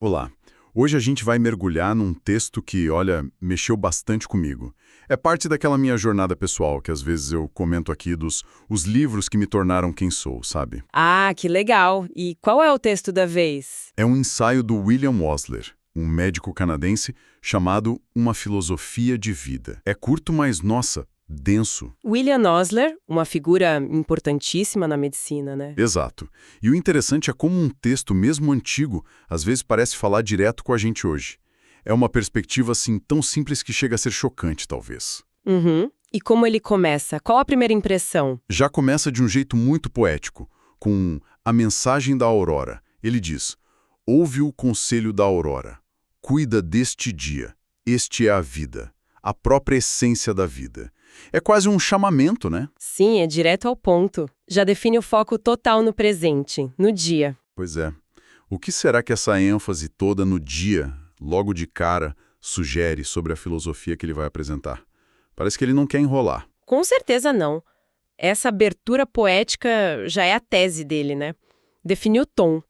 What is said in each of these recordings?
Olá, hoje a gente vai mergulhar num texto que, olha, mexeu bastante comigo. É parte daquela minha jornada pessoal, que às vezes eu comento aqui dos os livros que me tornaram quem sou, sabe? Ah, que legal! E qual é o texto da vez? É um ensaio do William Osler, um médico canadense, chamado Uma Filosofia de Vida. É curto, mas, nossa, denso. William Osler, uma figura importantíssima na medicina, né? Exato. E o interessante é como um texto, mesmo antigo, às vezes parece falar direto com a gente hoje. É uma perspectiva assim tão simples que chega a ser chocante, talvez. Uhum. E como ele começa? Qual a primeira impressão? Já começa de um jeito muito poético, com a mensagem da aurora. Ele diz: ouve o conselho da aurora, cuida deste dia, este é a vida, a própria essência da vida. É quase um chamamento, né? Sim, é direto ao ponto. Já define o foco total no presente, no dia. Pois é. O que será que essa ênfase toda no dia, logo de cara, sugere sobre a filosofia que ele vai apresentar? Parece que ele não quer enrolar. Com certeza não. Essa abertura poética já é a tese dele, né? Define o tom.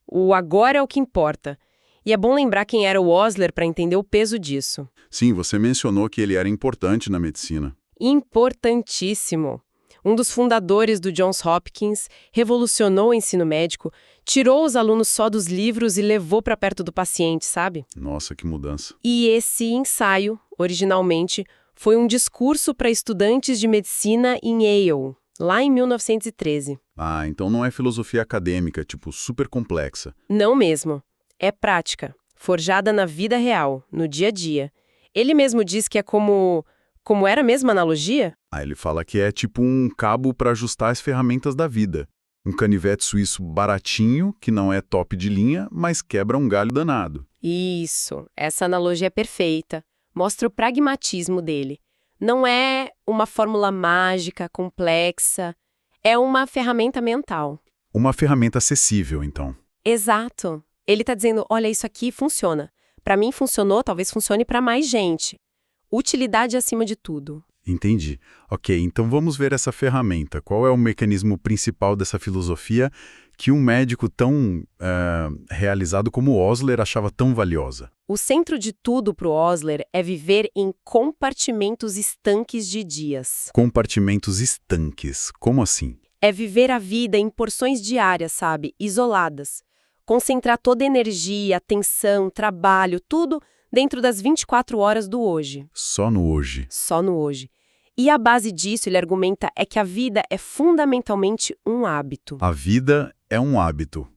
O agora é o que importa. E é bom lembrar quem era o Osler para entender o peso disso. Sim, você mencionou que ele era importante na medicina. Importantíssimo. Um dos fundadores do Johns Hopkins, revolucionou o ensino médico, tirou os alunos só dos livros e levou para perto do paciente, sabe? Nossa, que mudança. E esse ensaio, originalmente, foi um discurso para estudantes de medicina em Yale, lá em 1913. Ah, então não é filosofia acadêmica, tipo, super complexa. Não mesmo. É prática, forjada na vida real, no dia a dia. Ele mesmo diz que é como... Como era mesmo a analogia? Ah, ele fala que é tipo um cabo para ajustar as ferramentas da vida. Um canivete suíço baratinho, que não é top de linha, mas quebra um galho danado. Isso, essa analogia é perfeita. Mostra o pragmatismo dele. Não é uma fórmula mágica, complexa. É uma ferramenta mental. Uma ferramenta acessível, então. Exato. Ele está dizendo, olha, isso aqui funciona. Para mim funcionou, talvez funcione para mais gente. Utilidade acima de tudo. Entendi. Ok, então vamos ver essa ferramenta. Qual é o mecanismo principal dessa filosofia que um médico tão realizado como Osler achava tão valiosa? O centro de tudo para o Osler é viver em compartimentos estanques de dias. Compartimentos estanques. Como assim? É viver a vida em porções diárias, sabe? Isoladas. Concentrar toda a energia, atenção, trabalho, tudo dentro das 24 horas do hoje. Só no hoje. Só no hoje. E a base disso, ele argumenta, é que a vida é fundamentalmente um hábito. A vida é um hábito.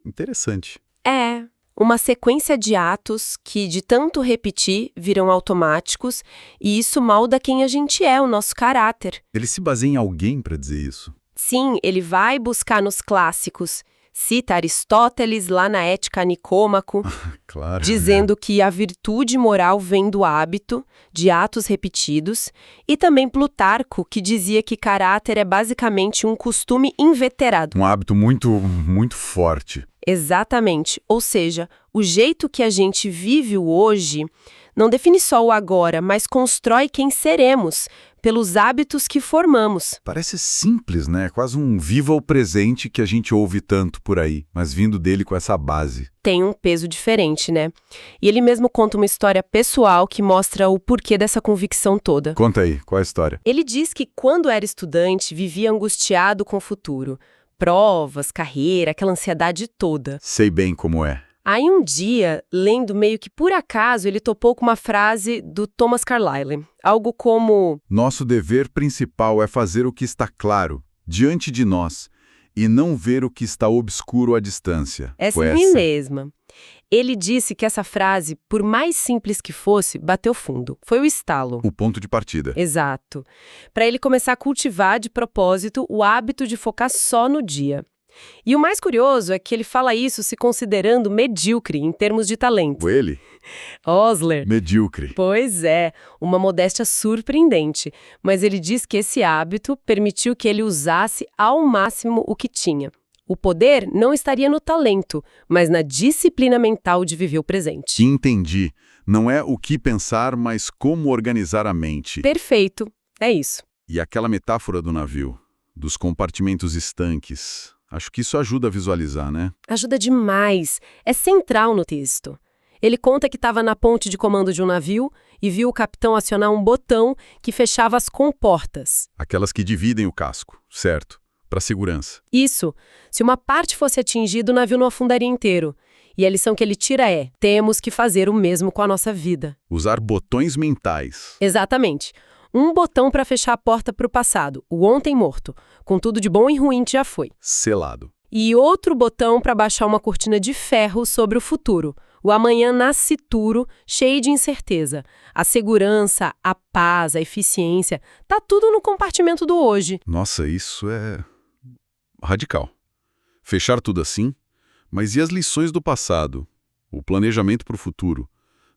Interessante. É uma sequência de atos que, de tanto repetir, viram automáticos, e isso molda quem a gente é, o nosso caráter. Ele se baseia em alguém para dizer isso? Sim, ele vai buscar nos clássicos. Cita Aristóteles lá na Ética Nicômaco, Claro. dizendo que a virtude moral vem do hábito, de atos repetidos, e também Plutarco, que dizia que caráter é basicamente um costume inveterado. Um hábito muito forte. Exatamente, ou seja, o jeito que a gente vive o hoje não define só o agora, mas constrói quem seremos, pelos hábitos que formamos. Parece simples, né? Quase um viva o presente que a gente ouve tanto por aí, mas vindo dele com essa base. Tem um peso diferente, né? E ele mesmo conta uma história pessoal que mostra o porquê dessa convicção toda. Conta aí, qual é a história? Ele diz que quando era estudante, vivia angustiado com o futuro. Provas, carreira, aquela ansiedade toda. Sei bem como é. Aí um dia, lendo meio que por acaso, ele topou com uma frase do Thomas Carlyle. Algo como... Nosso dever principal é fazer o que está claro, diante de nós, e não ver o que está obscuro à distância. Essa é mim mesma. Ele disse que essa frase, por mais simples que fosse, bateu fundo. Foi o estalo. O ponto de partida. Exato. Para ele começar a cultivar de propósito o hábito de focar só no dia. E o mais curioso é que ele fala isso se considerando medíocre em termos de talento. Ele? Osler. Medíocre. Pois é, uma modéstia surpreendente. Mas ele diz que esse hábito permitiu que ele usasse ao máximo o que tinha. O poder não estaria no talento, mas na disciplina mental de viver o presente. Entendi. Não é o que pensar, mas como organizar a mente. Perfeito. É isso. E aquela metáfora do navio, dos compartimentos estanques. Acho que isso ajuda a visualizar, né? Ajuda demais. É central no texto. Ele conta que estava na ponte de comando de um navio e viu o capitão acionar um botão que fechava as comportas. Aquelas que dividem o casco, certo? Para segurança. Isso. Se uma parte fosse atingida, o navio não afundaria inteiro. E a lição que ele tira é: temos que fazer o mesmo com a nossa vida. Usar botões mentais. Exatamente. Um botão para fechar a porta para o passado, o ontem morto, com tudo de bom e ruim que já foi. Selado. E outro botão para baixar uma cortina de ferro sobre o futuro, o amanhã nascituro, cheio de incerteza. A segurança, a paz, a eficiência, tá tudo no compartimento do hoje. Nossa, isso é radical. Fechar tudo assim? Mas e as lições do passado? O planejamento para o futuro?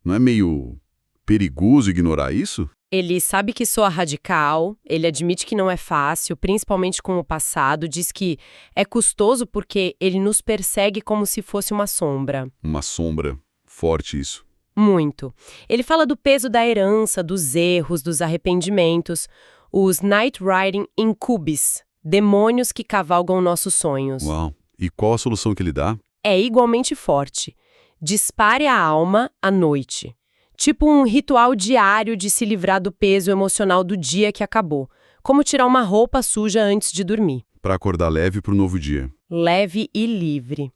Não é meio perigoso ignorar isso? Ele sabe que soa radical, ele admite que não é fácil, principalmente com o passado, diz que é custoso porque ele nos persegue como se fosse uma sombra. Uma sombra. Forte isso. Muito. Ele fala do peso da herança, dos erros, dos arrependimentos, os Night Riding Incubis, demônios que cavalgam nossos sonhos. Uau. E qual a solução que ele dá? É igualmente forte. Dispare a alma à noite. Tipo um ritual diário de se livrar do peso emocional do dia que acabou. Como tirar uma roupa suja antes de dormir. Para acordar leve para o novo dia. Leve e livre.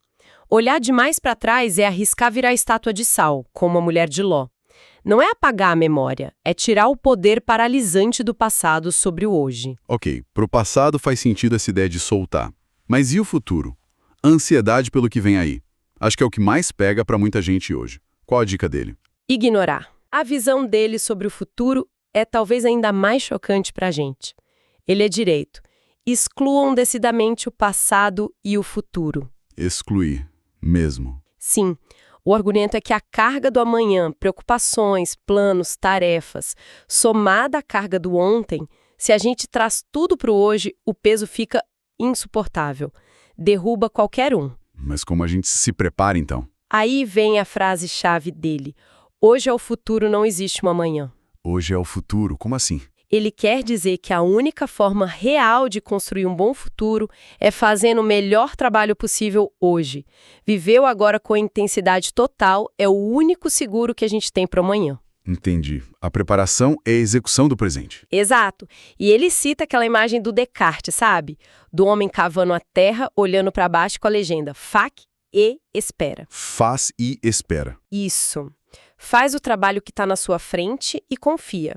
Olhar demais para trás é arriscar virar estátua de sal, como a mulher de Ló. Não é apagar a memória, é tirar o poder paralisante do passado sobre o hoje. Ok, pro passado faz sentido essa ideia de soltar. Mas e o futuro? A ansiedade pelo que vem aí. Acho que é o que mais pega para muita gente hoje. Qual a dica dele? Ignorar. A visão dele sobre o futuro é talvez ainda mais chocante para a gente. Ele é direito. Excluam decididamente o passado e o futuro. Excluir. Mesmo. Sim, o argumento é que a carga do amanhã, preocupações, planos, tarefas, somada à carga do ontem, se a gente traz tudo para o hoje, o peso fica insuportável. Derruba qualquer um. Mas como a gente se prepara, então? Aí vem a frase-chave dele. Hoje é o futuro, não existe um amanhã. Hoje é o futuro. Como assim? Ele quer dizer que a única forma real de construir um bom futuro é fazendo o melhor trabalho possível hoje. Viver o agora com intensidade total é o único seguro que a gente tem para o amanhã. Entendi. A preparação é a execução do presente. Exato. E ele cita aquela imagem do Descartes, sabe? Do homem cavando a terra, olhando para baixo com a legenda "fac e espera". Faz e espera. Isso. Faz o trabalho que está na sua frente e confia.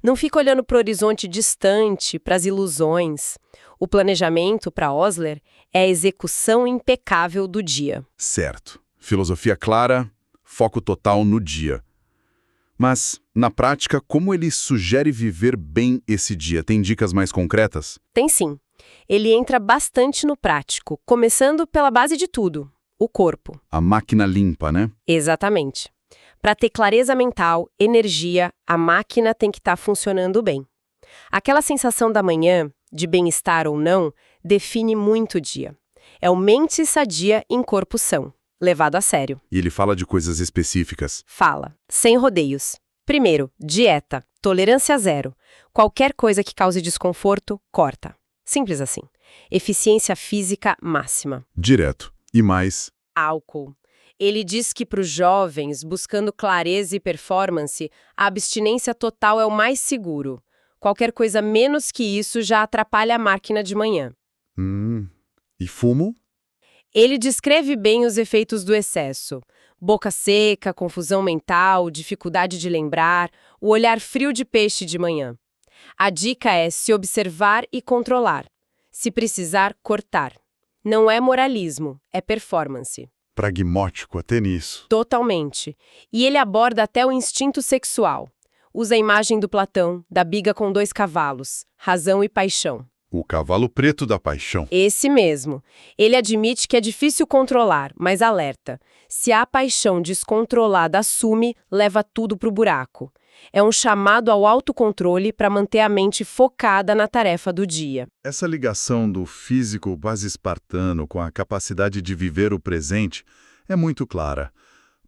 Não fica olhando para o horizonte distante, para as ilusões. O planejamento, para Osler, é a execução impecável do dia. Certo. Filosofia clara, foco total no dia. Mas, na prática, como ele sugere viver bem esse dia? Tem dicas mais concretas? Tem sim. Ele entra bastante no prático, começando pela base de tudo, o corpo. A máquina limpa, né? Exatamente. Para ter clareza mental, energia, a máquina tem que estar funcionando bem. Aquela sensação da manhã, de bem-estar ou não, define muito o dia. É o mente sadia em corpo são, levado a sério. E ele fala de coisas específicas. Fala, sem rodeios. Primeiro, dieta, tolerância zero. Qualquer coisa que cause desconforto, corta. Simples assim. Eficiência física máxima. Direto. E mais? Álcool. Ele diz que para os jovens, buscando clareza e performance, a abstinência total é o mais seguro. Qualquer coisa menos que isso já atrapalha a máquina de manhã. E fumo? Ele descreve bem os efeitos do excesso. Boca seca, confusão mental, dificuldade de lembrar, o olhar frio de peixe de manhã. A dica é se observar e controlar. Se precisar, cortar. Não é moralismo, é performance. Pragmático até nisso. Totalmente. E ele aborda até o instinto sexual. Usa a imagem do Platão, da biga com 2 cavalos, razão e paixão. O cavalo preto da paixão. Esse mesmo. Ele admite que é difícil controlar, mas alerta. Se a paixão descontrolada assume, leva tudo pro buraco. É um chamado ao autocontrole para manter a mente focada na tarefa do dia. Essa ligação do físico quase espartano com a capacidade de viver o presente é muito clara.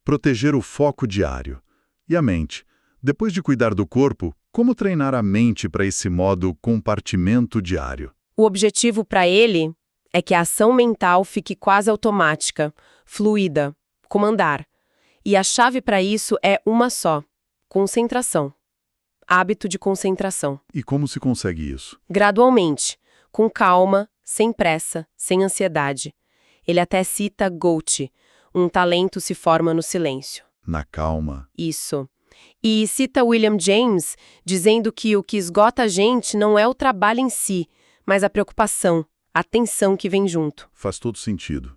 Proteger o foco diário. E a mente? Depois de cuidar do corpo, como treinar a mente para esse modo compartimento diário? O objetivo para ele é que a ação mental fique quase automática, fluida, comandar. E a chave para isso é uma só: concentração. Hábito de concentração. E como se consegue isso? Gradualmente, com calma, sem pressa, sem ansiedade. Ele até cita Goethe: um talento se forma no silêncio. Na calma. Isso. E cita William James, dizendo que o que esgota a gente não é o trabalho em si, mas a preocupação, a tensão que vem junto. Faz todo sentido.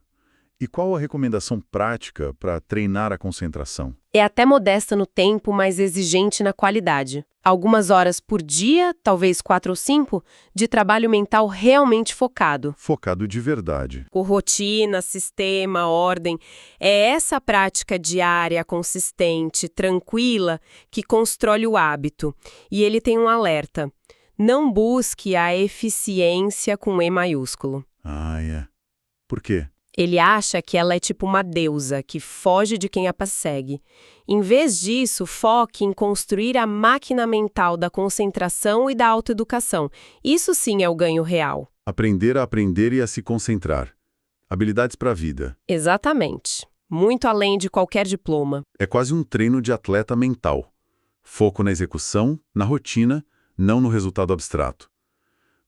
E qual a recomendação prática para treinar a concentração? É até modesta no tempo, mas exigente na qualidade. Algumas horas por dia, talvez 4 ou 5, de trabalho mental realmente focado. Focado de verdade. Com rotina, sistema, ordem. É essa prática diária, consistente, tranquila, que constrói o hábito. E ele tem um alerta: não busque a eficiência com E maiúsculo. Ah, é. Por quê? Ele acha que ela é tipo uma deusa que foge de quem a persegue. Em vez disso, foque em construir a máquina mental da concentração e da autoeducação. Isso sim é o ganho real. Aprender a aprender e a se concentrar. Habilidades para a vida. Exatamente. Muito além de qualquer diploma. É quase um treino de atleta mental. Foco na execução, na rotina, não no resultado abstrato.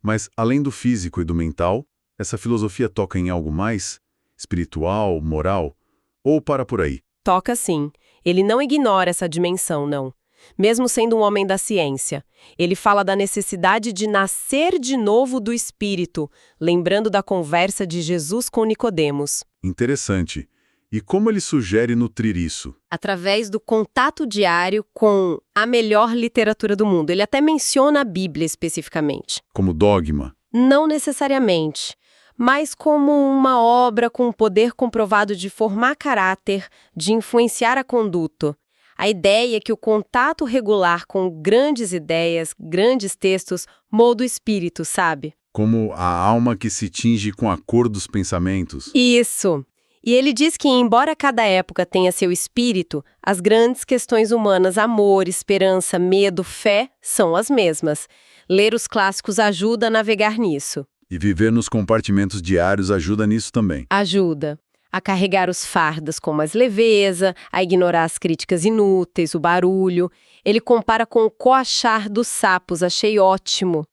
Mas, além do físico e do mental, essa filosofia toca em algo mais? Espiritual, moral? Ou para por aí? Toca sim. Ele não ignora essa dimensão, não. Mesmo sendo um homem da ciência. Ele fala da necessidade de nascer de novo do espírito, lembrando da conversa de Jesus com Nicodemos. Interessante. E como ele sugere nutrir isso? Através do contato diário com a melhor literatura do mundo. Ele até menciona a Bíblia especificamente. Como dogma? Não necessariamente, mas como uma obra com o poder comprovado de formar caráter, de influenciar a conduta. A ideia é que o contato regular com grandes ideias, grandes textos, molda o espírito, sabe? Como a alma que se tinge com a cor dos pensamentos. Isso! E ele diz que, embora cada época tenha seu espírito, as grandes questões humanas, amor, esperança, medo, fé, são as mesmas. Ler os clássicos ajuda a navegar nisso. E viver nos compartimentos diários ajuda nisso também. Ajuda a carregar os fardos com mais leveza, a ignorar as críticas inúteis, o barulho. Ele compara com o coachar dos sapos, achei ótimo.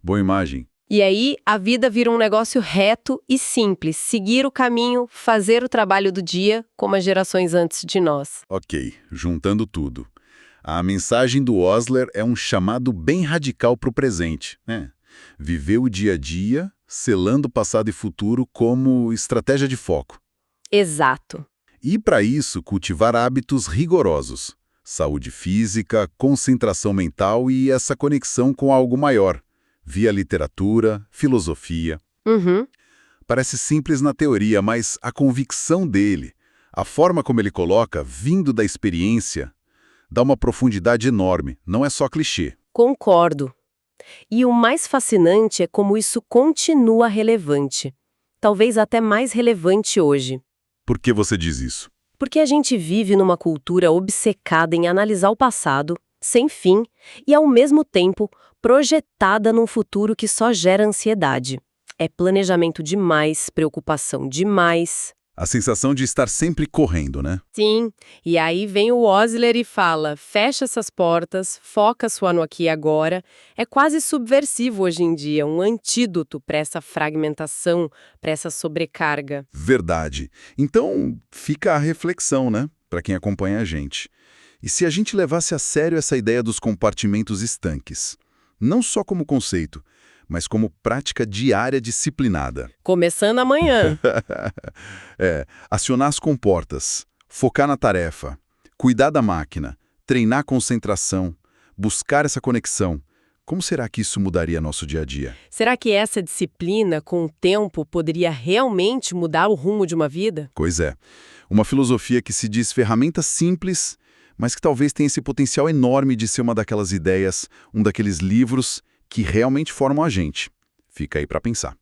Boa imagem. E aí, a vida vira um negócio reto e simples, seguir o caminho, fazer o trabalho do dia, como as gerações antes de nós. Ok, juntando tudo. A mensagem do Osler é um chamado bem radical para o presente, né? Viver o dia a dia, selando passado e futuro como estratégia de foco. Exato. E, para isso, cultivar hábitos rigorosos. Saúde física, concentração mental e essa conexão com algo maior. Via literatura, filosofia. Parece simples na teoria, mas a convicção dele, a forma como ele coloca, vindo da experiência, dá uma profundidade enorme, não é só clichê. Concordo. E o mais fascinante é como isso continua relevante. Talvez até mais relevante hoje. Por que você diz isso? Porque a gente vive numa cultura obcecada em analisar o passado, sem fim, e ao mesmo tempo projetada num futuro que só gera ansiedade. É planejamento demais, preocupação demais. A sensação de estar sempre correndo, né? Sim, e aí vem o Osler e fala: fecha essas portas, foca sua no aqui e agora. É quase subversivo hoje em dia, um antídoto para essa fragmentação, para essa sobrecarga. Verdade. Então, fica a reflexão, né? Para quem acompanha a gente. E se a gente levasse a sério essa ideia dos compartimentos estanques? Não só como conceito, mas como prática diária disciplinada. Começando amanhã. Acionar as comportas, focar na tarefa, cuidar da máquina, treinar a concentração, buscar essa conexão. Como será que isso mudaria nosso dia a dia? Será que essa disciplina, com o tempo, poderia realmente mudar o rumo de uma vida? Pois é. Uma filosofia que se diz ferramenta simples, mas que talvez tenha esse potencial enorme de ser uma daquelas ideias, um daqueles livros que realmente formam a gente. Fica aí para pensar.